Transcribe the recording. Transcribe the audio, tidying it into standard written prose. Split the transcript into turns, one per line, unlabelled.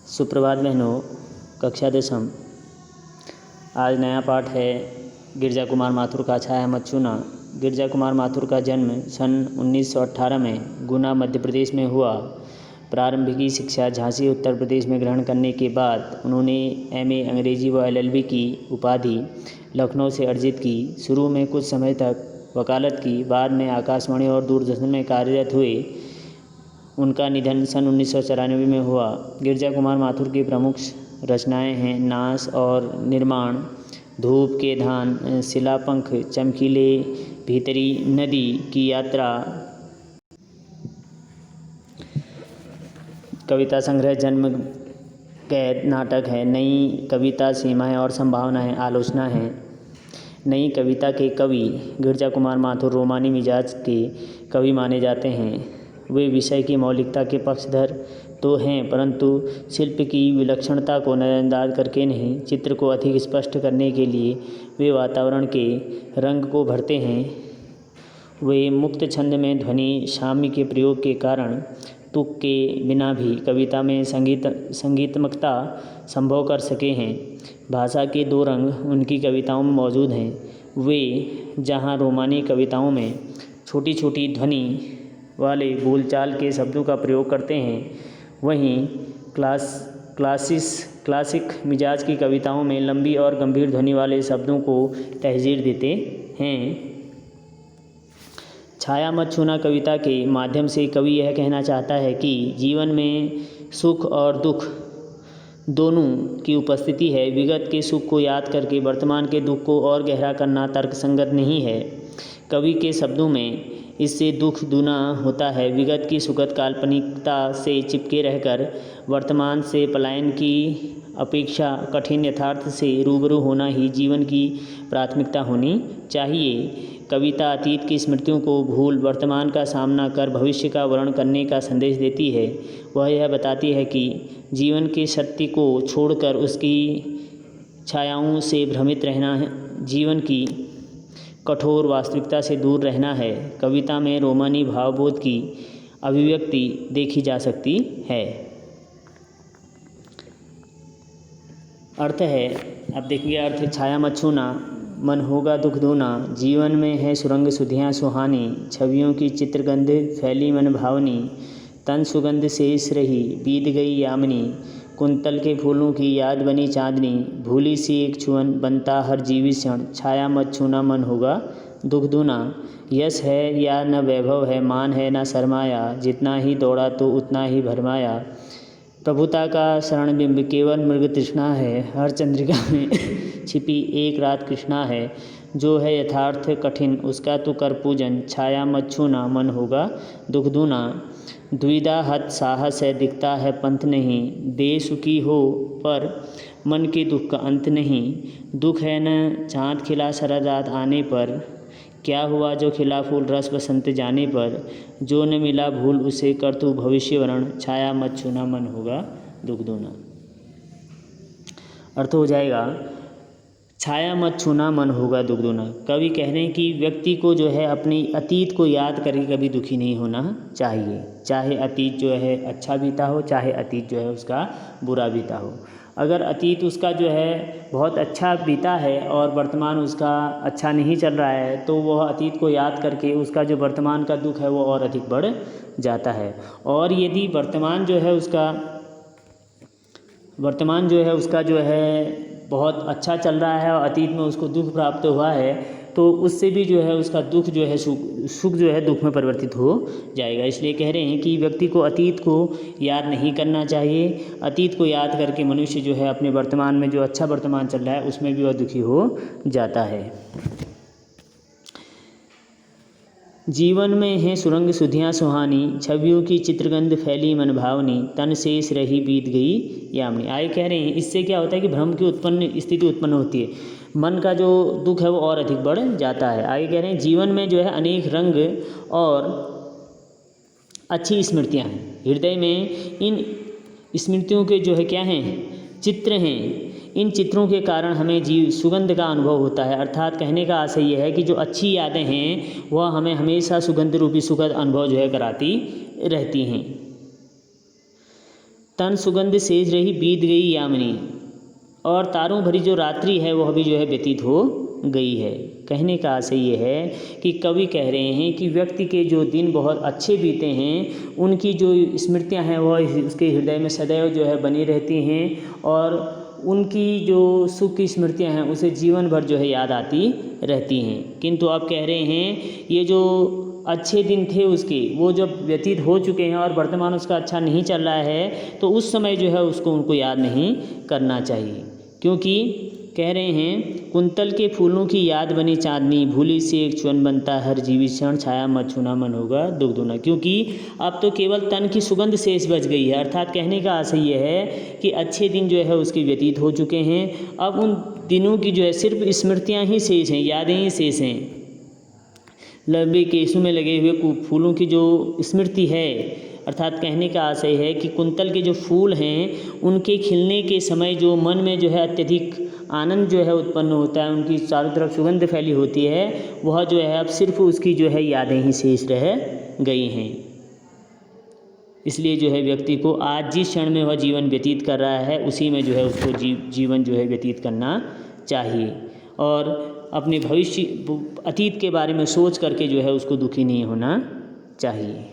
सुप्रभात बहनों। कक्षा 10। आज नया पाठ है गिरजा कुमार माथुर का छाया मत छूना। गिरजा कुमार माथुर का जन्म सन 1918 में गुना मध्य प्रदेश में हुआ। प्रारंभिक शिक्षा झांसी उत्तर प्रदेश में ग्रहण करने के बाद उन्होंने एमए अंग्रेजी व एलएलबी की उपाधि लखनऊ से अर्जित की। शुरू में कुछ समय तक वकालत की, बाद में आकाशवाणी और दूरदर्शन में कार्यरत हुए। उनका निधन सन 1994 में हुआ। गिरजा कुमार माथुर की प्रमुख रचनाएं हैं नास और निर्माण, धूप के धान, शिलापंख, चमकीले, भीतरी नदी की यात्रा, कविता संग्रह जन्म कैद नाटक है, नई कविता सीमाएं और संभावनाएं आलोचना है। नई कविता के कवि गिरजा कुमार माथुर रोमानी मिजाज के कवि माने जाते हैं। वे विषय की मौलिकता के पक्षधर तो हैं, परंतु शिल्प की विलक्षणता को नज़रअंदाज करके नहीं, चित्र को अधिक स्पष्ट करने के लिए वे वातावरण के रंग को भरते हैं। वे मुक्त छंद में ध्वनि साम्य के प्रयोग के कारण तुक के बिना भी कविता में संगीतमकता संभव कर सके हैं। भाषा के दो रंग उनकी कविताओं में मौजूद हैं। वे जहाँ रोमानी कविताओं में छोटी छोटी ध्वनि वाले बोलचाल के शब्दों का प्रयोग करते हैं, वहीं क्लासिक मिजाज की कविताओं में लंबी और गंभीर ध्वनि वाले शब्दों को तहजीर देते हैं। छाया मत छूना कविता के माध्यम से कवि यह कहना चाहता है कि जीवन में सुख और दुख दोनों की उपस्थिति है। विगत के सुख को याद करके वर्तमान के दुख को और गहरा करना तर्कसंगत नहीं है। कवि के शब्दों में इससे दुख दूना होता है। विगत की सुखद काल्पनिकता से चिपके रहकर वर्तमान से पलायन की अपेक्षा कठिन यथार्थ से रूबरू होना ही जीवन की प्राथमिकता होनी चाहिए। कविता अतीत की स्मृतियों को भूल वर्तमान का सामना कर भविष्य का वर्णन करने का संदेश देती है। वह यह बताती है कि जीवन के सत्य को छोड़कर उसकी छायाओं से भ्रमित रहना है, जीवन की कठोर वास्तविकता से दूर रहना है। कविता में रोमानी भावबोध की अभिव्यक्ति देखी जा सकती है। अर्थ है, अब देखिए अर्थ, छाया मत छूना, मन होगा दुख दूना, जीवन में है सुरंग सुधियाँ सुहानी, छवियों की चित्रगंध फैली मन भावनी, तन सुगंध शेष रही बीत गई यामिनी, कुंतल के फूलों की याद बनी चांदनी, भूली सी एक छुअन बनता हर जीवित क्षण, छाया मत छूना मन होगा दुख दूना। यश है या न वैभव है, मान है ना सरमाया, जितना ही दौड़ा तो उतना ही भरमाया, प्रभुता का शरण बिंब केवल मृग तृष्णा है, हर चंद्रिका में छिपी एक रात कृष्णा है, जो है यथार्थ कठिन उसका तो कर पूजन, छाया मत छूना मन होगा दुख दूना। द्विधा हत साहस है दिखता है पंथ नहीं, दे सुखी हो पर मन के दुख का अंत नहीं, दुख है न चाँद खिला शरद रात आने पर, क्या हुआ जो खिला फूल रस बसंत जाने पर, जो न मिला भूल उसे कर तू भविष्य वरण, छाया मत छूना मन होगा दुख दूना। अर्थ हो जाएगा, छाया मत छूना मन होगा दुख दूना। कवि कह रहे हैं कि व्यक्ति को जो है अपनी अतीत को याद करके कभी दुखी नहीं होना चाहिए, चाहे अतीत जो है अच्छा बीता हो, चाहे अतीत जो है उसका बुरा बीता हो। अगर अतीत उसका जो है बहुत अच्छा बीता है और वर्तमान उसका अच्छा नहीं चल रहा है, तो वह अतीत को याद करके उसका जो वर्तमान का दुख है वो और अधिक बढ़ जाता है। और यदि वर्तमान जो है उसका जो है बहुत अच्छा चल रहा है और अतीत में उसको दुख प्राप्त हुआ है, तो उससे भी जो है उसका दुख जो है सुख जो है दुख में परिवर्तित हो जाएगा। इसलिए कह रहे हैं कि व्यक्ति को अतीत को याद नहीं करना चाहिए। अतीत को याद करके मनुष्य जो है अपने वर्तमान में जो अच्छा वर्तमान चल रहा है उसमें भी वह दुखी हो जाता है। जीवन में है सुरंग सुधियाँ सुहानी, छवियों की चित्रगंध फैली मन भावनी, तन शेष रही बीत गई यामिनी। आगे कह रहे हैं इससे क्या होता है कि भ्रम की स्थिति उत्पन्न होती है, मन का जो दुख है वो और अधिक बढ़ जाता है। आगे कह रहे हैं जीवन में जो है अनेक रंग और अच्छी स्मृतियाँ हैं, हृदय में इन स्मृतियों के जो है क्या हैं, चित्र हैं। इन चित्रों के कारण हमें सुगंध का अनुभव होता है। अर्थात कहने का आशय यह है कि जो अच्छी यादें हैं वह हमें हमेशा सुगंध रूपी सुखद अनुभव जो है कराती रहती हैं। तन सुगंध सेज रही बीत गई यामिनी, और तारों भरी जो रात्रि है वो अभी जो है व्यतीत हो गई है। कहने का आशय ये है कि कवि कह रहे हैं कि व्यक्ति के जो दिन बहुत अच्छे बीते हैं उनकी जो स्मृतियां हैं वह उसके हृदय में सदैव जो है बनी रहती हैं, और उनकी जो सुख की स्मृतियां हैं उसे जीवन भर जो है याद आती रहती हैं। किंतु आप कह रहे हैं ये जो अच्छे दिन थे उसके वो जब व्यतीत हो चुके हैं और वर्तमान उसका अच्छा नहीं चल रहा है, तो उस समय जो है उसको उनको याद नहीं करना चाहिए। क्योंकि कह रहे हैं कुंतल के फूलों की याद बनी चांदनी, भूली से एक च्युवन बनता हर जीवित क्षण, छाया मत छूना मन होगा दुख दूना। क्योंकि अब तो केवल तन की सुगंध शेष बच गई है, अर्थात कहने का आशय यह है कि अच्छे दिन जो है उसके व्यतीत हो चुके हैं। अब उन दिनों की जो है सिर्फ स्मृतियाँ ही शेष हैं, यादें ही शेष हैं। लंबे केसों में लगे हुए फूलों की जो स्मृति है, अर्थात कहने का आशय है कि कुंतल के जो फूल हैं उनके खिलने के समय जो मन में जो है अत्यधिक आनंद जो है उत्पन्न होता है, उनकी चारों तरफ सुगंध फैली होती है, वह जो है अब सिर्फ उसकी जो है यादें ही शेष रह गई हैं। इसलिए जो है व्यक्ति को आज जिस क्षण में वह जीवन व्यतीत कर रहा है उसी में जो है उसको जीवन जो है व्यतीत करना चाहिए, और अपने भविष्य अतीत के बारे में सोच करके जो है उसको दुखी नहीं होना चाहिए।